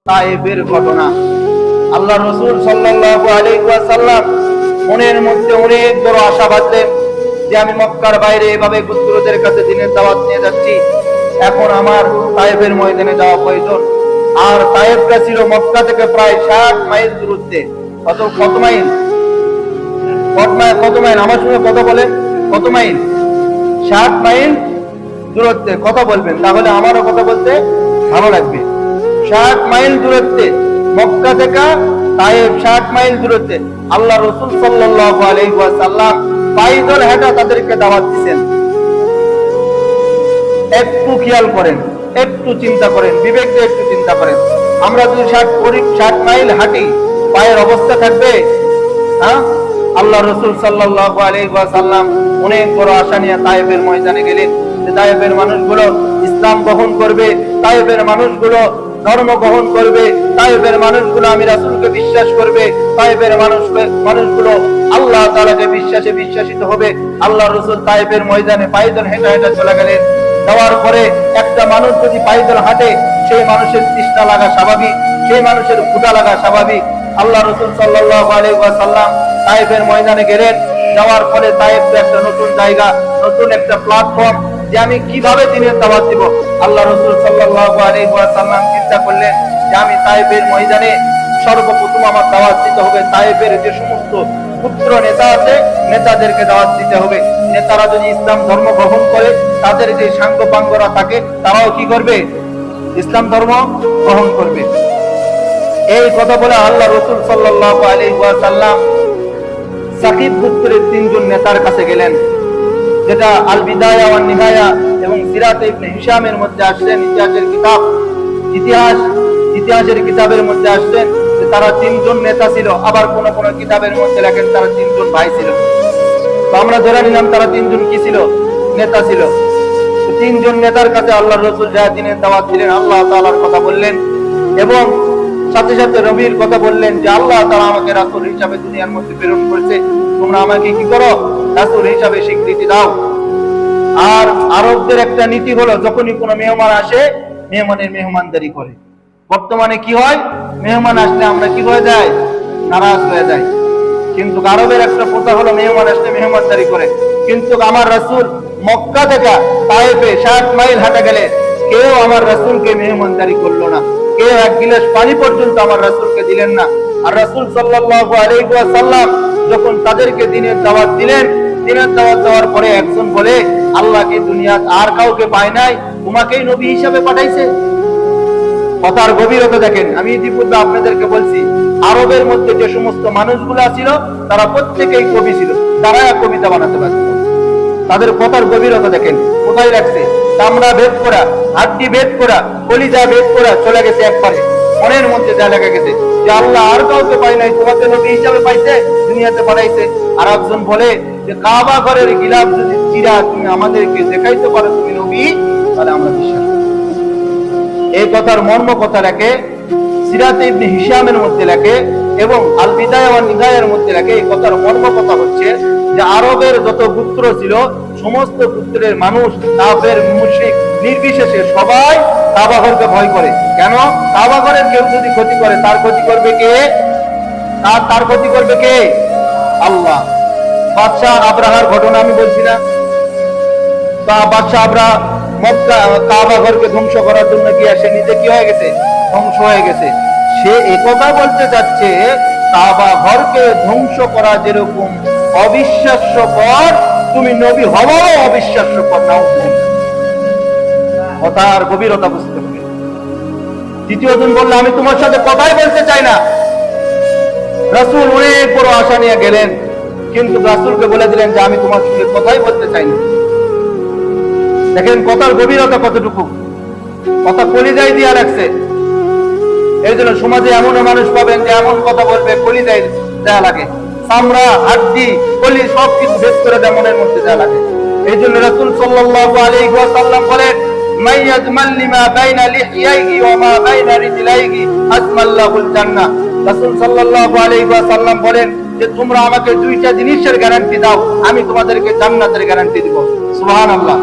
তায়েফের ঘটনা। আল্লাহ রাসূল সাল্লাল্লাহু আলাইহি ওয়াসাল্লাম মনের মধ্যে অনেক বড় আশা বাঁধলেন যে আমি মক্কার বাইরে এভাবে গোত্রদের কাছে দ্বীনের দাওয়াত নিয়ে যাচ্ছি, এখন আমার তায়েফের ময়দানে যাওয়া প্রয়োজন। আর তায়েফটা ছিল মক্কা থেকে প্রায় 60 মাইল দূরত্বে। কত মাইল? কত মাইল? আমার সঙ্গে কথা বলেন, কত মাইল? 60 মাইল দূরত্বে। কথা বলবেন, তাহলে আমারও কথা বলতে ভালো লাগবে। 60 মাইল দূরত্বে মক্কা থেকে তায়েফ, 60 মাইল দূরত্বে আল্লাহ রাসূল সাল্লাল্লাহু আলাইহি ওয়াসাল্লাম পায়দল হেঁটে তাদেরকে দাওয়াত দিবেন। একটু খেয়াল করেন, একটু চিন্তা করেন, বিবেক দিয়ে একটু চিন্তা করেন। আমরা যদি 60 মাইল হাঁটি, পায়ের অবস্থা থাকবে? হ্যাঁ। আল্লাহ রাসূল সাল্লাল্লাহু আলাইহি ওয়াসাল্লাম অনেক বড় আশা নিয়ে তায়েফের ময়দানে গেলেন। তায়েফের মানুষগুলো ইসলাম গ্রহণ করবে, তায়েফের মানুষগুলো ধর্ম গ্রহণ করবে, তায়েফের মানুষগুলো আমি রাসূলকে বিশ্বাস করবে, তায়েফের মানুষগুলো আল্লাহ তাআলাকে বিশ্বাসিত হবে। আল্লাহ রাসূল তায়েফের ময়দানে পায়দল হেঁটে হেঁটে চলে গেলেন। যাওয়ার পরে একটা মানুষ যদি পায়দল হাঁটে, সেই মানুষের তৃষ্ণা লাগা স্বাভাবিক, সেই মানুষের ক্ষুধা লাগা স্বাভাবিক। আল্লাহ রাসূল সাল্লাল্লাহু আলাইহি ওয়াসাল্লাম তায়েফের ময়দানে গেলেন। যাওয়ার পরে তায়েফ একটা নতুন জায়গা, নতুন একটা প্ল্যাটফর্ম, যে আমি কিভাবে দ্বীনের দাওয়াত দিব। আল্লাহ রাসূল সাল্লাল্লাহু আলাইহি ওয়াসাল্লাম চিন্তা করলেন যে আমি তায়েফের ময়দানে সর্বপ্রথম আমার দাওয়াত দিতে হবে তায়েফের যে সমস্ত পুত্র নেতা আছে, নেতাদেরকে দাওয়াত দিতে হবে। নেতারা যদি ইসলাম ধর্ম গ্রহণ করে, তাদের যে সাঙ্গপাঙ্গরা থাকে তারাও কি করবে? ইসলাম ধর্ম গ্রহণ করবে। এই কথা বলে আল্লাহ রাসূল সাল্লাল্লাহু আলাইহি ওয়াসাল্লাম সাকিব গোত্রের 3 জন নেতার কাছে গেলেন, যেটা আল বিদায়া ওয়ান নিহায়া এবং সিরাত ইবনে হিশামের মধ্যে আসলেন। ইতিহাসের কিতাবের মধ্যে আসলেন যে তারা 3 জন নেতা ছিল। আবার কোন কোন কিতাবের মধ্যে লেখেন তারা 3 জন ভাই ছিল। তো আমরা ধরে নিলাম তারা 3 জন কি ছিল? নেতা ছিল। 3 জন নেতার কাছে আল্লাহ রাসূল দ্বীনের দাওয়াত দিলেন, আল্লাহ তাআলার কথা বললেন এবং সাথে সাথে নবীর কথা বললেন যে আল্লাহ তাআলা আমাকে রাসূল হিসেবে দুনিয়ার মধ্যে প্রেরণ করেছে, তোমরা আমাকে কি করো? রাসূল হিসেবে স্বীকৃতি দাও। আর আরবদের একটা নীতি হলো, যখনই কোনো মেহমান আসে, মেহমানের মেহমানদারি করে। বর্তমানে কি হয়? মেহমান আসলে আমরা কি হয়ে যাই? নারাজ হয়ে যাই। কিন্তু আরবের একটা প্রথা হলো মেহমান আসলে মেহমানদারি করে। কিন্তু আমার রাসূল মক্কা থেকে তায়েফে 60 মাইল হাঁটা গেলে কেউ আমার রাসূলকে মেহমানদারি করলো না। কেউ এক গিলাস পানি পর্যন্ত আমার রাসূলকে দিলেন না। আর রাসূল সাল্লাল্লাহু আলাইহি ওয়াসাল্লাম যখন তাদেরকে দ্বীনের দাওয়াত দিলেন, দ্বীনের দাওয়াত দেওয়ার পরে একজন বলে, আল্লাহ কি দুনিয়ার আর কাউকে পায় নাই, তোমাকেই নবী হিসেবে পাঠাইছে। কথার গভীরতা দেখেন। আমি ইতিপূর্বে আপনাদেরকে বলছি, আরবের মধ্যে যে সমস্ত মানুষগুলো ছিল তারা প্রত্যেকেই কবি ছিল, তারা কবিতা বানাতে পারত। তাদের কথার গভীরতা দেখেন, কোথায় রাখছে? চামড়া ভেদ করা, হাড্ডি ভেদ করা, কলিজা ভেদ করা চলে গেছে একবারে। মনের মধ্যে যা লেগে গেছে যে আল্লাহ আর কাউকে পাই নাই, তোমাকে নবী হিসাবে পাইছে, দুনিয়াতে পাঠাইছে। আর একজন বলে যে কাবা ঘরের গিলাফ যদি চিরা তুমি আমাদেরকে দেখাইতে পারো তুমি নবী, তাহলে আমরা বিশ্বাস করি। এই কথার মর্ম কথা লেখে সিরাত ইবনে হিশামের মধ্যে লেখে এবং আল বিদায়া ওয়ান নিহায়ার মধ্যে লেখে। এই কথার মর্ম কথা হচ্ছে যে আরবের যত গোত্র ছিল, সমস্ত গোত্রের মানুষ কাফের মুশরিক নির্বিশেষে সবাই কাবা ঘরকে ভয় করে। কেন? কাবা ঘরের কেউ যদি ক্ষতি করে, তার ক্ষতি করবে কে? তার ক্ষতি করবে কে? আল্লাহ। বাদশাহ আব্রাহার ঘটনা আমি বলছি না? বাদশাহ আব্রাহা মক্কা কাবা ঘরকে ধ্বংস করার জন্য গিয়ে সে নিজে কি হয়ে গেছে? ধ্বংস হয়ে গেছে। সে একথা বলতে চাচ্ছে, কাবা ঘরকে ধ্বংস করা যেরকম অবিশ্বাস্যকর, তুমি নবী হওয়াও অবিশ্বাস্যকর। নাও কথার গভীরতা বুঝতে হবে। দ্বিতীয় জন বললো, আমি তোমার সাথে কথাই বলতে চাই না। রাসূল অনেক বড় আশা নিয়ে গেলেন, কিন্তু রাসূলকে বলে দিলেন যে আমি তোমার সঙ্গে কথাই বলতে চাই না। দেখেন কথার গভীরতা কতটুকু, কথা কলিজায় দিয়া রাখছে। এই জন্য সমাজে এমন মানুষ পাবেন যে এমন কথা বলবে কলিজায় দেয়া লাগে, চামড়া হাড্ডি কলি সবকিছু ভেদ করে দেয়, মনের মধ্যে দেয়া লাগে। এই জন্য রাসূল সাল্লাল্লাহু আলাইহি ওয়াসাল্লাম বলেন, মাইয়াজমাল লিমা বাইনা লিহিয়াইহি ওয়া মা বাইনা রিজলাইহি আজমাল্লাহুল জান্নাহ। রাসূল সাল্লাল্লাহু আলাইহি ওয়াসাল্লাম বলেন যে তোমরা আমাকে 2টা জিনিসের গ্যারান্টি দাও, আমি তোমাদেরকে জান্নাতের গ্যারান্টি দিব। সুবহানাল্লাহ।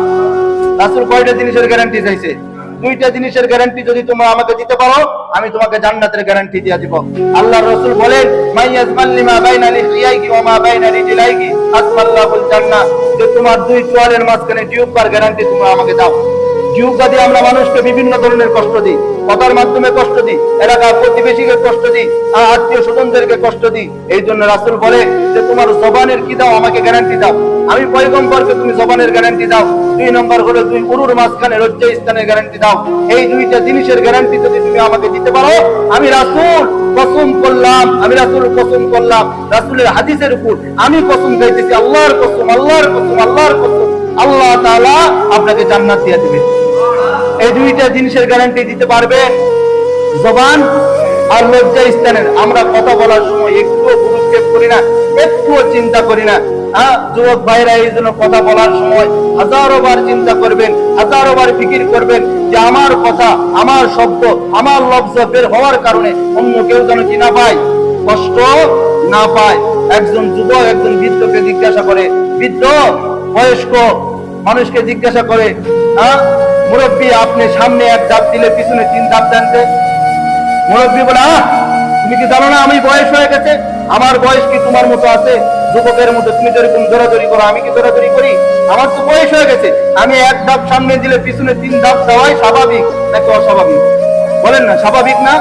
রাসূল কয়টা জিনিসের গ্যারান্টি চাইছে? দুইটা জিনিসের গ্যারান্টি যদি তোমরা আমাকে দিতে পারো, আমি তোমাকে জান্নাতের গ্যারান্টি দিয়ে দিব। আল্লাহর রাসূল বলেন, মাইয়াজমান লিমা বাইনা লিহিয়াইকি ওয়া মা বাইনা রিজলাইকি আসমাল্লাহুল জান্নাহ, যে তোমার দুই চোয়ালের মাঝখানে টিউববার গ্যারান্টি তোমরা আমাকে দাও। টিউবটা দিয়ে আমরা মানুষকে বিভিন্ন ধরনের কষ্ট দিই, কথার মাধ্যমে কষ্ট দিই, এলাকা প্রতিবেশীকে কষ্ট দিই, আত্মীয় স্বজনদেরকে কষ্ট দিই। এই জন্য রাসূল বলে যে তোমার জবানের কি দাও, আমাকে গ্যারান্টি দাও। আমি পয়গম্বরকে তুমি জবানের গ্যারান্টি দাও। 2 নম্বর হলো দুই উরুর মাঝখানে লজ্জা স্থানের গ্যারান্টি দাও। এই দুইটা জিনিসের গ্যারান্টি যদি তুমি আমাকে দিতে পারো, আমি রাসূল কসম করলাম, আমি রাসূল কসম করলাম, রাসূলের হাদিসের উপর আমি কসম খাইতেছি, আল্লাহর কসম, আল্লাহর কসম, আল্লাহর কসম, আল্লাহ তাআলা আপনাকে জান্নাত দিয়ে দিবেন। এই দুইটা জিনিসের গ্যারান্টি দিতে পারবেন, জবান আর লজ্জা স্থানের। আমরা কথা বলার সময় একটুও গুরুক্ষেপ করি না, একটুও চিন্তা করি না। যুবক ভাইরা এই জন্য কথা বলার সময় হাজারো বার চিন্তা করবেন, হাজারো বার ফিকির করবেন যে আমার কথা, আমার শব্দ, আমার লফজ বের হওয়ার কারণে অন্য কেউ যেন কি না পায়, কষ্ট না পায়। একজন যুবক একজন বৃদ্ধকে জিজ্ঞাসা করে, বৃদ্ধ বয়স্ক মানুষকে জিজ্ঞাসা করে, মুরব্বী আপনি সামনে 1 ধাপ দিলে পিছনে 3 ধাপ দেনতে। মুরব্বী বলে, তুমি কি জানো না আমি বয়স হয়ে গেছে, আমার বয়স কি তোমার মতো আছে যুবকের মতো? তুমি যেরকম দৌড়াদৌড়ি করো, আমি কি দৌড়াদৌড়ি করি? আমার তো বয়স হয়ে গেছে। আমি 1 ধাপ সামনে দিলে পিছনে 3 ধাপ দেওয়াই স্বাভাবিক নাকি অস্বাভাবিক? বলেন না স্বাভাবিক না?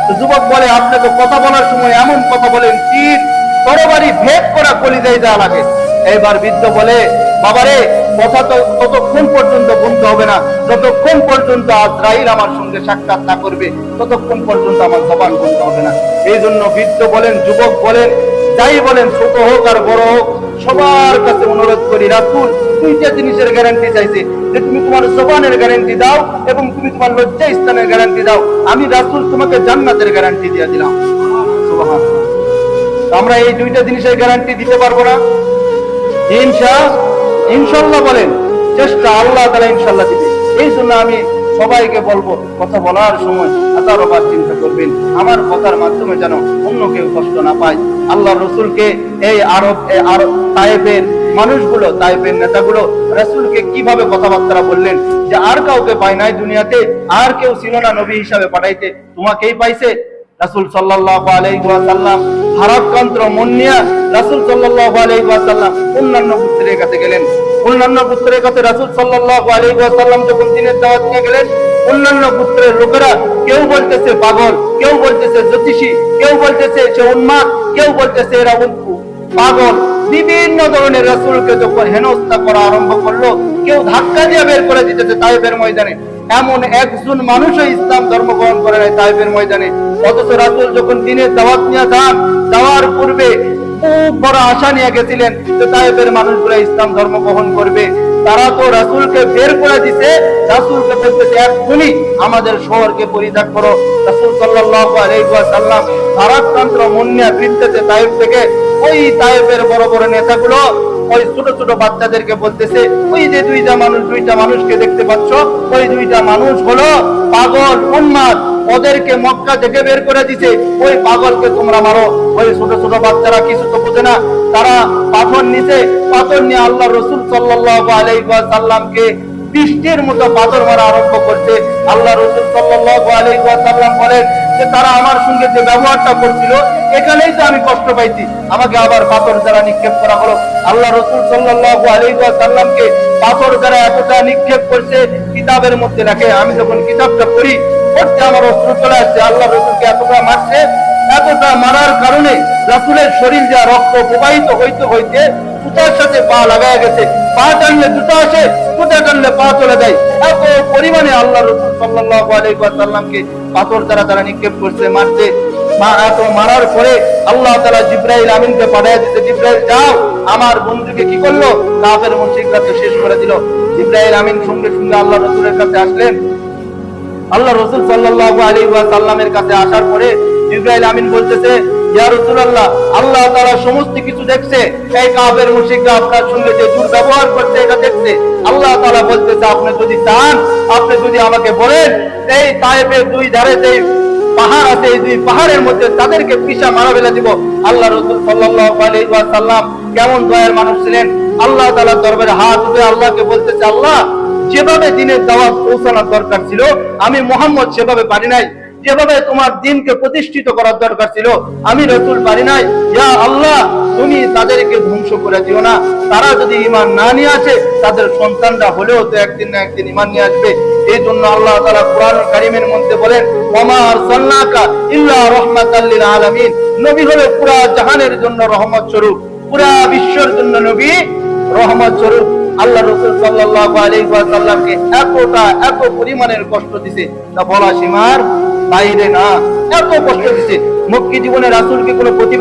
তো যুবক বলে, আপনি তো কথা বলার সময় এমন কথা বলেন, তীর তরবারি ভেদ করা কলিজায় যা লাগে। এবার বৃদ্ধ বলে, বাবারে কথা তো ততক্ষণ পর্যন্ত বলতে হবে না যতক্ষণ পর্যন্ত আজরাইল আমার সঙ্গে সাক্ষাৎ না করবে, ততক্ষণ পর্যন্ত আমার জবান বলতে হবে না। এই জন্য বৃদ্ধ বলেন, যুবক বলেন, যাই বলেন, ছোট হোক আর বড় হোক, সবার কাছে অনুরোধ করি, রাসূল দুইটা জিনিসের গ্যারান্টি চাইছে, যে তুমি তোমার জবানের গ্যারান্টি দাও এবং তুমি তোমার লজ্জা স্থানের গ্যারান্টি দাও, আমি রাসূল তোমাকে জান্নাতের গ্যারান্টি দিয়ে দিলাম। সুবহানাল্লাহ। আমরা এই দুইটা জিনিসের গ্যারান্টি দিতে পারবো না? ইনশাআল্লাহ বলেন, চেষ্টা আল্লাহ তাআলা ইনশাআল্লাহ দিবে। এই জন্য আমি সবাইকে বলবো, কথা বলার সময় হাজারো বার চিন্তা করবেন, আমার কথার মাধ্যমে যেন অন্য কেউ কষ্ট না পায়। আল্লাহ রাসূলকে এই আরব তায়েফের মানুষগুলো, তায়েফের নেতাগুলো রাসূলকে কিভাবে কথাবার্তা বললেন, যে আর কাউকে পায় নাই দুনিয়াতে, আর কেউ ছিল না নবী হিসাবে পাঠাইতে, তোমাকেই পাইছে। রাসূল সাল্লাল্লাহু আলাইহি ওয়াসাল্লাম ভারাক্রান্ত মন নিয়ে রাসূল সাল্লাল্লাহু আলাইহি ওয়াসাল্লাম অন্যান্য গোত্রের কাছে গেলেন। অন্যান্য গোত্রের কাছে রাসূল সাল্লাল্লাহু আলাইহি ওয়াসাল্লাম যখন দ্বীনের দাওয়াত নিয়ে গেলেন, অন্যান্য গোত্রের লোকেরা কেউ বলতেছে পাগল, কেউ বলতেছে জ্যোতিষী, কেউ বলতেছে সে উন্মাদ, কেউ বলতেছে এরা পাগল, বিভিন্ন ধরনের রাসূলকে যখন হেনস্থা করা আরম্ভ করলো, কেউ ধাক্কা দিয়ে বের করে দিতেছে তায়েফের ময়দানে। এমন একজন মানুষও ইসলাম ধর্ম গ্রহণ করে নাই তায়েফের ময়দানে। অথচ রাসূল যখন দ্বীনের দাওয়াত নিয়ে যান, যাওয়ার পূর্বে খুব বড় আশা নিয়ে গেছিলেন যে তায়েফের মানুষগুলো ইসলাম ধর্ম গ্রহণ করবে। তারা তো রাসূলকে বের করে দিতে, রাসূলকে বলতেছে এখনই আমাদের শহরকে পরিত্যাগ করো। রাসূল সাল্লাল্লাহু আলাইহি ওয়াসাল্লাম ভারাক্রান্ত মন নিয়ে ফিরতেছে তায়েফ থেকে। ওই তায়েফের বড় বড় নেতাগুলো ওই ছোট ছোট বাচ্চাদেরকে বলতেছে, ওই যে দুইটা মানুষকে দেখতে পাচ্ছ, ওই দুইটা মানুষ হলো পাগল, উন্মাদ, ওদেরকে মক্কা থেকে বের করে দিছে, ওই পাগলকে তোমরা মারো। ওই ছোট ছোট বাচ্চারা কিছু তো বোঝে না, তারা পাথর নিচে, পাথর নিয়ে আল্লাহ রাসূল সাল্লাল্লাহু আলাইহি ওয়াসাল্লামকে বৃষ্টির মতো পাথর মারা আরম্ভ করছে। আল্লাহ রাসূল সাল্লাল্লাহু আলাইহি ওয়াসাল্লাম বলেন যে তারা আমার সঙ্গে যে ব্যবহারটা করছিল, এখানেই তো আমি কষ্ট পাইছি, আমাকে আবার পাথর দ্বারা নিক্ষেপ করা হলো। আল্লাহ রাসূল সাল্লাল্লাহু আলাইহি ওয়াসাল্লামকে পাথর দ্বারা এতটা নিক্ষেপ করছে, কিতাবের মধ্যে লেখে, আমি যখন কিতাবটা পড়ি, পড়তে আমার অস্ত্র চলে আসছে। আল্লাহ রাসূলকে এতটা মারছে, এতটা মারার কারণে রাসূলের শরীর যা রক্ত প্রবাহিত হইতে হইতে জুতার সাথে পা লাগায় গেছে। পা টানলে জুতা আসে, জুতা টানলে পা চলে যায়। এত পরিমাণে আল্লাহ রাসূল সাল্লাল্লাহু আলাইহি ওয়াসাল্লামকে পাথর দ্বারা তারা নিক্ষেপ করছে, মারছে। এত মারার পরে আল্লাহ তাআলা জিবরাইল আমিনকে পাঠিয়ে দিতে, জিবরাইল যাও আমার বন্ধুকে কি করলো, কাফের মুশরিকরা তো শেষ করে দিল। জিবরাইল আমিন সঙ্গে সঙ্গে আল্লাহ রাসূলের কাছে আসলেন। আল্লাহ রাসূল সাল্লাল্লাহু আলাইহি ওয়াসাল্লামের কাছে আসার পরে জিবরাইল আমিন বলতেছে, ইয়া রাসূলুল্লাহ, আল্লাহ তাআলা সমস্ত কিছু দেখছে, এই কাফের মুশরিকরা আপনার সঙ্গে যে দুর্ব্যবহার করছে এটা দেখছে। আল্লাহ তাআলা বলতেছে, আপনি যদি চান, আপনি যদি আমাকে বলেন, এই তায়েফের দুই ধারে যে পাহাড় আছে, এই দুই পাহাড়ের মধ্যে তাদেরকে পিষা মারা ফেলে দিব। আল্লাহ রাসূল সাল্লাল্লাহু আলাইহি ওয়াসাল্লাম কেমন দয়ার মানুষ ছিলেন। আল্লাহ তাআলার দরবারে হাত উঠে আল্লাহকে বলতেছে, আল্লাহ যেভাবে দিনের দাওয়াত পৌঁছানোর দরকার ছিল আমি মুহাম্মদ সেভাবে পারি নাই। যেভাবে তোমার দিনকে প্রতিষ্ঠিত করার দরকার ছিল আমি রাসূল পারি নাই। ইয়া আল্লাহ, তুমি তাদেরকে ধ্বংস করে দিও না। তারা যদি ঈমান না নিয়ে আসে, তাদের সন্তানরা হলেও তো একদিন না একদিন ঈমান নিয়ে আসবে। এই জন্য আল্লাহ তাআলা কোরআন কারীমের মধ্যে বলেন, ওমা আরসালনাকা ইল্লা রাহমাতাল লিল আলামিন। নবী হলো পুরা জাহানের জন্য রহমত স্বরূপ, পুরা বিশ্বের জন্য নবী রহমত স্বরূপ। আল্লাহ রাসূল সাল্লাল্লাহু আলাইহি ওয়াসাল্লামকে এত পরিমাণের কষ্ট দিয়েছে, তা বলা সীমার বাইরে না। এত কষ্ট দিয়েছে, মক্কি জীবনে রাসূলকে কোনো প্রতিবাদ